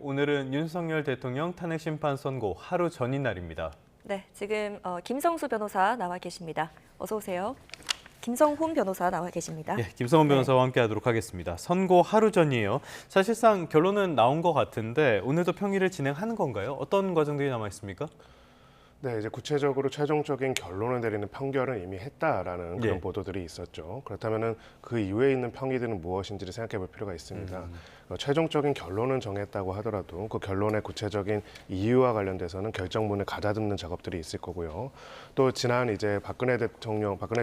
오늘은 윤석열 대통령 탄핵 심판 선고 하루 전인 날입니다. 네, 지금 김성수 변호사 나와 계십니다. 어서 오세요. 김성훈 변호사 나와 계십니다. 예, 김성훈 변호사와 함께하도록 하겠습니다. 선고 하루 전이에요. 사실상 결론은 나온 것 같은데 오늘도 평일을 진행하는 건가요? 어떤 과정들이 남아 있습니까? 네, 이제 구체적으로 최종적인 결론을 내리는 판결은 이미 했다라는 그런 보도들이 있었죠. 그렇다면은 그 이후에 있는 평의들은 무엇인지를 생각해 볼 필요가 있습니다. 최종적인 결론은 정했다고 하더라도 그 결론의 구체적인 이유와 관련돼서는 결정문을 가다듬는 작업들이 있을 거고요. 또 지난 이제 박근혜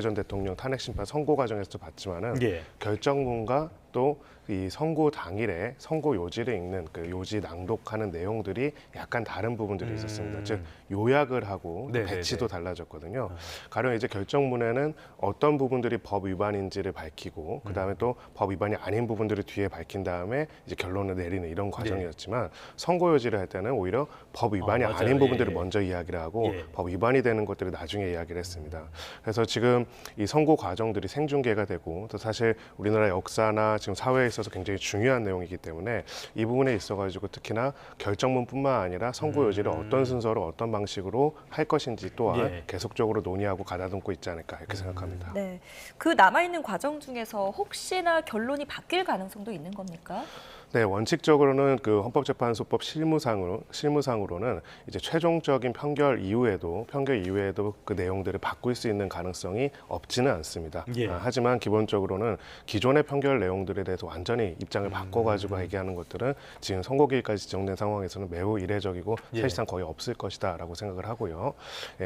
전 대통령 탄핵 심판 선고 과정에서도 봤지만은 결정문과 또 이 선고 당일에 선고 요지를 읽는 그 요지 낭독하는 내용들이 약간 다른 부분들이 있었습니다. 즉 요약을 하고 배치도 달라졌거든요. 가령 이제 결정문에는 어떤 부분들이 법 위반인지를 밝히고 그다음에 또 법 위반이 아닌 부분들을 뒤에 밝힌 다음에 이제 결론을 내리는 이런 과정이었지만 선고 요지를 할 때는 오히려 법 위반이 아닌 부분들을 먼저 이야기를 하고 법 위반이 되는 것들을 나중에 이야기를 했습니다. 그래서 지금 이 선고 과정들이 생중계가 되고 또 사실 우리나라 역사나 지금 사회에 있어서 굉장히 중요한 내용이기 때문에 이 부분에 있어가지고 특히나 결정문뿐만 아니라 선고 요지를 어떤 순서로 어떤 방식으로 할 것인지 또한 계속적으로 논의하고 가다듬고 있지 않을까 이렇게 생각합니다. 네, 그 남아있는 과정 중에서 혹시나 결론이 바뀔 가능성도 있는 겁니까? 네, 원칙적으로는 그 헌법재판소법 실무상으로는 이제 최종적인 판결 이후에도 그 내용들을 바꿀 수 있는 가능성이 없지는 않습니다. 하지만 기본적으로는 기존의 판결 내용들에 대해서 완전히 입장을 바꿔가지고 얘기하는 것들은 지금 선고기일까지 지정된 상황에서는 매우 이례적이고 사실상 거의 없을 것이다라고 생각을 하고요.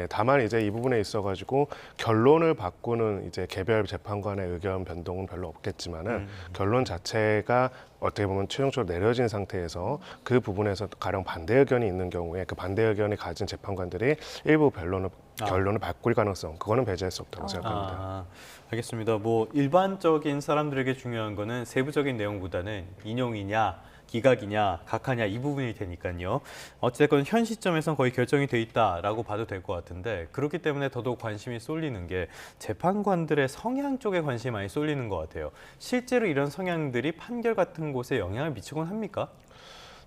다만 이제 이 부분에 있어가지고 결론을 바꾸는 이제 개별 재판관의 의견 변동은 별로 없겠지만은 결론 자체가 어떻게 보면 최종적으로 내려진 상태에서 그 부분에서 가령 반대 의견이 있는 경우에 그 반대 의견을 가진 재판관들이 일부 결론을 바꿀 가능성, 그거는 배제할 수 없다고 생각합니다. 알겠습니다. 뭐 일반적인 사람들에게 중요한 거는 세부적인 내용보다는 인용이냐, 기각이냐, 각하냐 이 부분이 되니까요. 어쨌든 현 시점에선 거의 결정이 돼 있다라고 봐도 될 것 같은데 그렇기 때문에 더더욱 관심이 쏠리는 게 재판관들의 성향 쪽에 관심이 많이 쏠리는 것 같아요. 실제로 이런 성향들이 판결 같은 곳에 영향을 미치곤 합니까?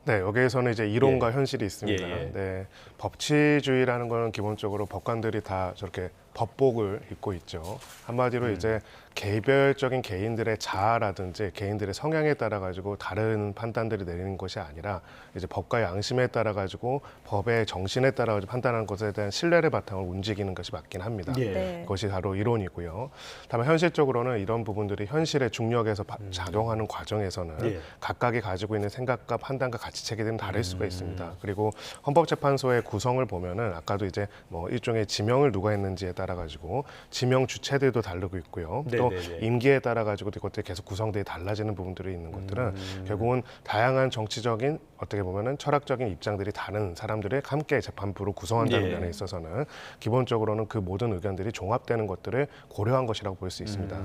네, 여기에서는 이제 이론과 현실이 있습니다. 네, 법치주의라는 거는 기본적으로 법관들이 다 저렇게 법복을 입고 있죠. 한마디로 이제 개별적인 개인들의 자아라든지 개인들의 성향에 따라 가지고 다른 판단들이 내리는 것이 아니라 이제 법과 양심에 따라 가지고 법의 정신에 따라 가지고 판단하는 것에 대한 신뢰를 바탕으로 움직이는 것이 맞긴 합니다. 그것이 바로 이론이고요. 다만 현실적으로는 이런 부분들이 현실의 중력에서 작용하는 과정에서는 각각이 가지고 있는 생각과 판단과 가치 체계들은 다를 수가 있습니다. 그리고 헌법재판소의 구성을 보면은 아까도 이제 뭐 일종의 지명을 누가 했는지에 따라 가지고 지명 주체들도 다르고 있고요. 또 임기에 따라 가지고 이것들이 계속 구성되어 달라지는 부분들이 있는 것들은 결국은 다양한 정치적인 어떻게 보면은 철학적인 입장들이 다른 사람들이 함께 재판부로 구성한다는 면에 있어서는 기본적으로는 그 모든 의견들이 종합되는 것들을 고려한 것이라고 볼 수 있습니다.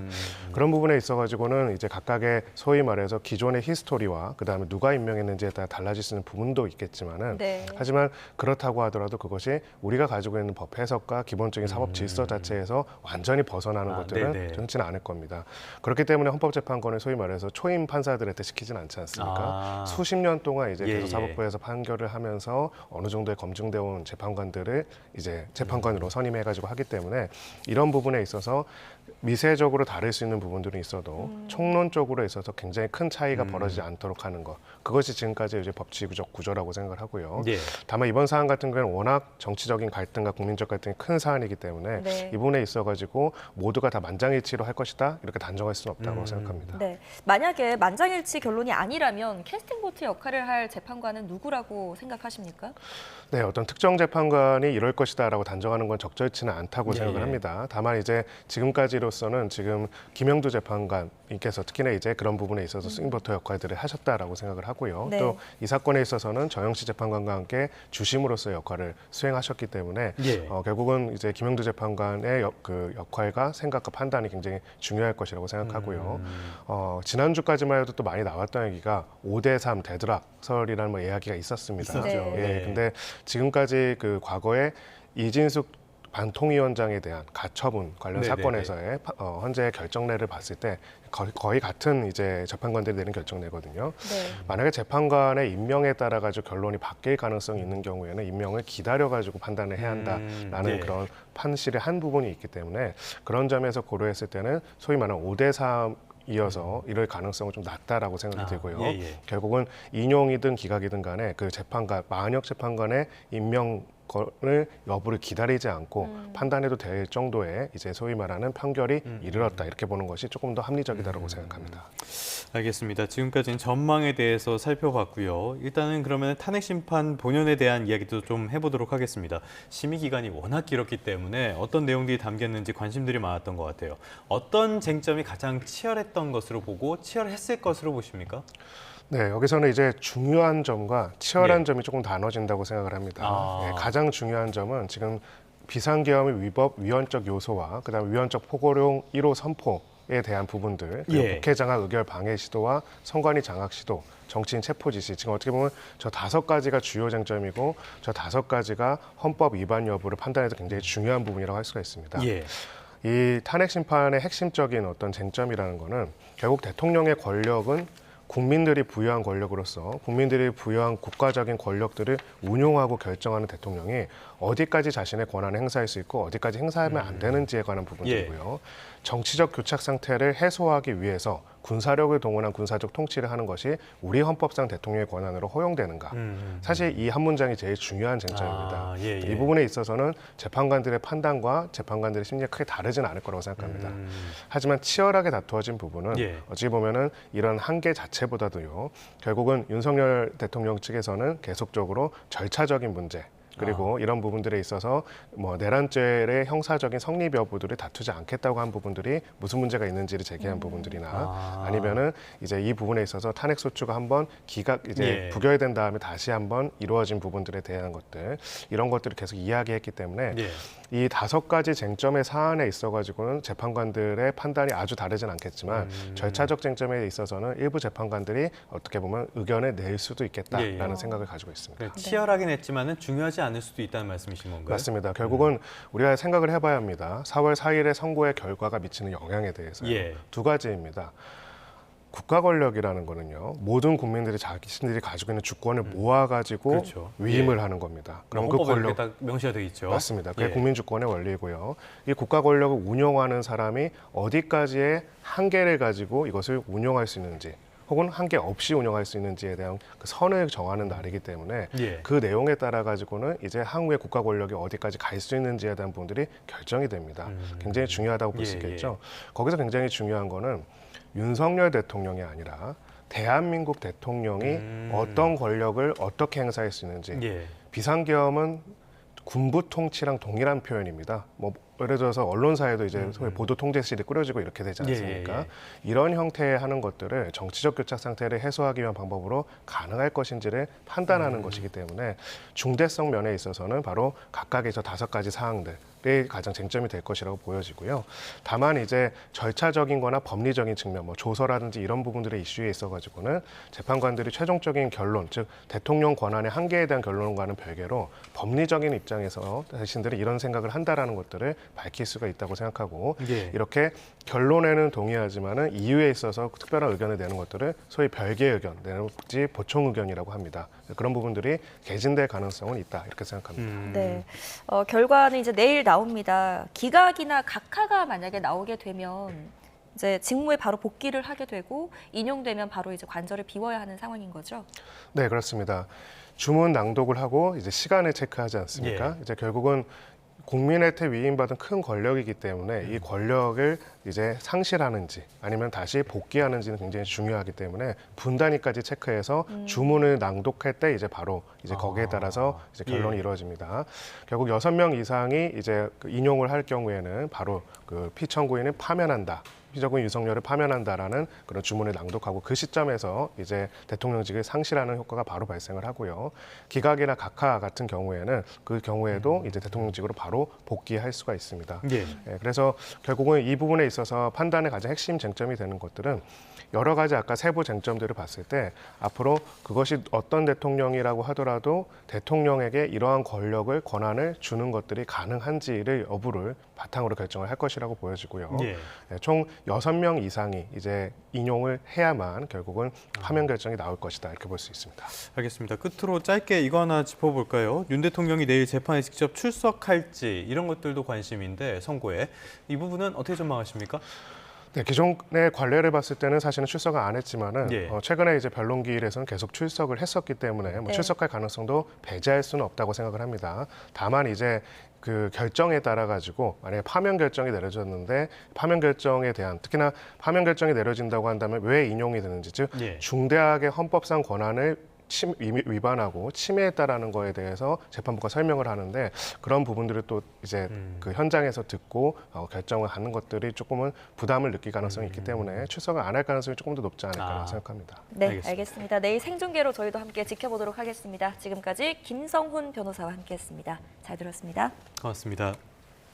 그런 부분에 있어 가지고는 이제 각각의 소위 말해서 기존의 히스토리와 그다음에 누가 임명했는지에 따라 달라질 수 있는 부분도 있겠지만은 하지만 그렇다고 하더라도 그것이 우리가 가지고 있는 법 해석과 기본적인 사법 질서 자체에서 완전히 벗어나는 것들은 저는 않을 겁니다. 그렇기 때문에 헌법재판권을 소위 말해서 초임 판사들한테 시키진 않지 않습니까? 수십 년 동안 이제 계속 사법부에서 판결을 하면서 어느 정도의 검증되어 온 재판관들을 이제 재판관으로 선임해가지고 하기 때문에 이런 부분에 있어서 미세적으로 다를 수 있는 부분들은 있어도 총론적으로 있어서 굉장히 큰 차이가 벌어지지 않도록 하는 것. 그것이 지금까지 이제 법치구적 구조라고 생각을 하고요. 다만 이번 사안 같은 경우는 워낙 정치적인 갈등과 국민적 갈등이 큰 사안이기 때문에 이 부분에 있어가지고 모두가 다 만장일치로 할 것이다 이렇게 단정할 수는 없다고 생각합니다. 네, 만약에 만장일치 결론이 아니라면 캐스팅 보트 역할을 할 재판관은 누구라고 생각하십니까? 네, 어떤 특정 재판관이 이럴 것이다라고 단정하는 건 적절치는 않다고 생각을 합니다. 다만 이제 지금까지로서는 지금 김영두 재판관님께서 특히나 이제 그런 부분에 있어서 스윙보터 역할들을 하셨다라고 생각을 하고요. 또 이 사건에 있어서는 정영식 재판관과 함께 주심으로서의 역할을 수행하셨기 때문에 결국은 이제 김영두 재판관의 그 역할과 생각과 판단이 굉장히 중요할 것이라고 생각하고요. 지난주까지만 해도 또 많이 나왔던 얘기가 5대3 대드락설이라는 뭐 이야기가 있었습니다. 근데 지금까지 그 과거에 이진숙 반통위원장에 대한 가처분 관련 네네네. 사건에서의 헌재 결정례를 봤을 때 거의 같은 이제 재판관들이 내린 결정례거든요. 네. 만약에 재판관의 임명에 따라 가지고 결론이 바뀔 가능성이 있는 경우에는 임명을 기다려 가지고 판단을 해야 한다라는 예. 그런 판실의 한 부분이 있기 때문에 그런 점에서 고려했을 때는 소위 말하는 5대3 이어서 이럴 가능성은 좀 낮다라고 생각이 들고요. 예, 예. 결국은 인용이든 기각이든 간에 그 재판관, 만역 재판관의 임명권을 여부를 기다리지 않고 판단해도 될 정도의 이제 소위 말하는 판결이 이르렀다 이렇게 보는 것이 조금 더 합리적이다라고 생각합니다. 알겠습니다. 지금까지는 전망에 대해서 살펴봤고요. 일단은 그러면 탄핵 심판 본연에 대한 이야기도 좀 해보도록 하겠습니다. 심의 기간이 워낙 길었기 때문에 어떤 내용들이 담겼는지 관심들이 많았던 것 같아요. 어떤 쟁점이 가장 치열했던 것으로 보고 치열했을 것으로 보십니까? 네, 여기서는 이제 중요한 점과 치열한 예. 점이 조금 나눠진다고 생각을 합니다. 아. 네, 가장 중요한 점은 지금 비상계엄의 위법 위헌적 요소와 그다음 위헌적 포고령 1호 선포에 대한 부분들, 그리고 예. 국회 장악 의결 방해 시도와 선관위 장악 시도, 정치인 체포 지시, 지금 어떻게 보면 저 5가지가 주요 쟁점이고 저 5가지가 헌법 위반 여부를 판단해서 굉장히 중요한 부분이라고 할 수가 있습니다. 예. 이 탄핵 심판의 핵심적인 어떤 쟁점이라는 거는 결국 대통령의 권력은 국민들이 부여한 권력으로서 국민들이 부여한 국가적인 권력들을 운용하고 결정하는 대통령이 어디까지 자신의 권한을 행사할 수 있고 어디까지 행사하면 안 되는지에 관한 부분들이고요. 정치적 교착 상태를 해소하기 위해서 군사력을 동원한 군사적 통치를 하는 것이 우리 헌법상 대통령의 권한으로 허용되는가. 사실 이 한 문장이 제일 중요한 쟁점입니다. 아, 예, 예. 이 부분에 있어서는 재판관들의 판단과 재판관들의 심리가 크게 다르진 않을 거라고 생각합니다. 하지만 치열하게 다투어진 부분은 예. 어찌 보면은 이런 한계 자체보다도요. 결국은 윤석열 대통령 측에서는 계속적으로 절차적인 문제 그리고 이런 부분들에 있어서 뭐 내란죄의 형사적인 성립 여부들을 다투지 않겠다고 한 부분들이 무슨 문제가 있는지를 제기한 부분들이나 아니면은 이제 이 부분에 있어서 탄핵 소추가 한번 이제 예. 부결된 다음에 다시 한번 이루어진 부분들에 대한 것들 이런 것들을 계속 이야기했기 때문에 예. 이 5가지 쟁점의 사안에 있어가지고는 재판관들의 판단이 아주 다르진 않겠지만 절차적 쟁점에 있어서는 일부 재판관들이 어떻게 보면 의견을 낼 수도 있겠다라는 예, 예. 생각을 가지고 있습니다. 그래, 치열하긴 했지만은 중요하지 않을 수도 있다는 말씀이신 건가요? 맞습니다. 결국은 우리가 생각을 해봐야 합니다. 4월 4일의 선고의 결과가 미치는 영향에 대해서 예. 2가지입니다. 국가 권력이라는 거는요. 모든 국민들이 자신들이 가지고 있는 주권을 모아가지고 그렇죠. 위임을 예. 하는 겁니다. 그럼 그럼 그 헌법에 권력 딱 명시가 되어 있죠. 맞습니다. 그게 예. 국민 주권의 원리고요. 이 국가 권력을 운영하는 사람이 어디까지의 한계를 가지고 이것을 운영할 수 있는지 혹은 한계 없이 운영할 수 있는지에 대한 그 선을 정하는 날이기 때문에 예. 그 내용에 따라 가지고는 이제 향후에 국가 권력이 어디까지 갈 수 있는지에 대한 부분들이 결정이 됩니다. 굉장히 중요하다고 볼 수 예, 있겠죠. 거기서 굉장히 중요한 거는 윤석열 대통령이 아니라 대한민국 대통령이 어떤 권력을 어떻게 행사할 수 있는지 예. 비상계엄은 군부 통치랑 동일한 표현입니다. 뭐 예를 들어서 언론사에도 이제 소위 보도 통제실이 꾸려지고 이렇게 되지 않습니까? 예, 예, 예. 이런 형태의 하는 것들을 정치적 교착 상태를 해소하기 위한 방법으로 가능할 것인지를 판단하는 것이기 때문에 중대성 면에 있어서는 바로 각각의 저 5가지 사항들이 가장 쟁점이 될 것이라고 보여지고요. 다만 이제 절차적인 거나 법리적인 측면, 뭐 조서라든지 이런 부분들의 이슈에 있어가지고는 재판관들이 최종적인 결론, 즉 대통령 권한의 한계에 대한 결론과는 별개로 법리적인 입장에서 자신들이 이런 생각을 한다라는 것들을 밝힐 수가 있다고 생각하고 예. 이렇게 결론에는 동의하지만은 이유에 있어서 특별한 의견을 내는 것들을 소위 별개 의견, 내지 보충 의견이라고 합니다. 그런 부분들이 개진될 가능성은 있다 이렇게 생각합니다. 네, 결과는 이제 내일 나옵니다. 기각이나 각하가 만약에 나오게 되면 이제 직무에 바로 복귀를 하게 되고 인용되면 바로 이제 관절을 비워야 하는 상황인 거죠. 네, 그렇습니다. 주문 낭독을 하고 이제 시간을 체크하지 않습니까? 예. 이제 결국은 국민한테 위임받은 큰 권력이기 때문에 이 권력을 이제 상실하는지 아니면 다시 복귀하는지는 굉장히 중요하기 때문에 분단위까지 체크해서 주문을 낭독할 때 이제 바로 이제 거기에 따라서 이제 결론이 예. 이루어집니다. 결국 6명 이상이 이제 그 인용을 할 경우에는 바로 그 피청구인을 파면한다. 합리적인 윤석열을 파면한다라는 그런 주문을 낭독하고 그 시점에서 이제 대통령직을 상실하는 효과가 바로 발생을 하고요. 기각이나 각하 같은 경우에는 그 경우에도 이제 대통령직으로 바로 복귀할 수가 있습니다. 예. 예, 그래서 결국은 이 부분에 있어서 판단의 가장 핵심 쟁점이 되는 것들은 여러 가지 아까 세부 쟁점들을 봤을 때 앞으로 그것이 어떤 대통령이라고 하더라도 대통령에게 이러한 권력을 권한을 주는 것들이 가능한지를 여부를 바탕으로 결정을 할 것이라고 보여지고요. 예. 예, 총 6명 이상이 이제 인용을 해야만 결국은 파면 결정이 나올 것이다 이렇게 볼 수 있습니다. 알겠습니다. 끝으로 짧게 이거 하나 짚어볼까요? 윤 대통령이 내일 재판에 직접 출석할지 이런 것들도 관심인데 선고에 이 부분은 어떻게 전망하십니까? 네, 기존의 관례를 봤을 때는 사실은 출석을 안 했지만은 예. 최근에 이제 변론기일에서는 계속 출석을 했었기 때문에 뭐 네. 출석할 가능성도 배제할 수는 없다고 생각을 합니다. 다만 이제 그 결정에 따라 가지고 만약에 파면 결정이 내려졌는데 파면 결정에 대한 특히나 파면 결정이 내려진다고 한다면 왜 인용이 되는지 즉 예. 중대하게 헌법상 권한을 위반하고 침해했다라는 거에 대해서 재판부가 설명을 하는데 그런 부분들을 또 이제 그 현장에서 듣고 결정을 하는 것들이 조금은 부담을 느낄 가능성이 있기 때문에 출석을 안 할 가능성이 조금 더 높지 않을까 생각합니다. 네, 알겠습니다. 알겠습니다. 내일 생중계로 저희도 함께 지켜보도록 하겠습니다. 지금까지 김성훈 변호사와 함께했습니다. 잘 들었습니다. 고맙습니다.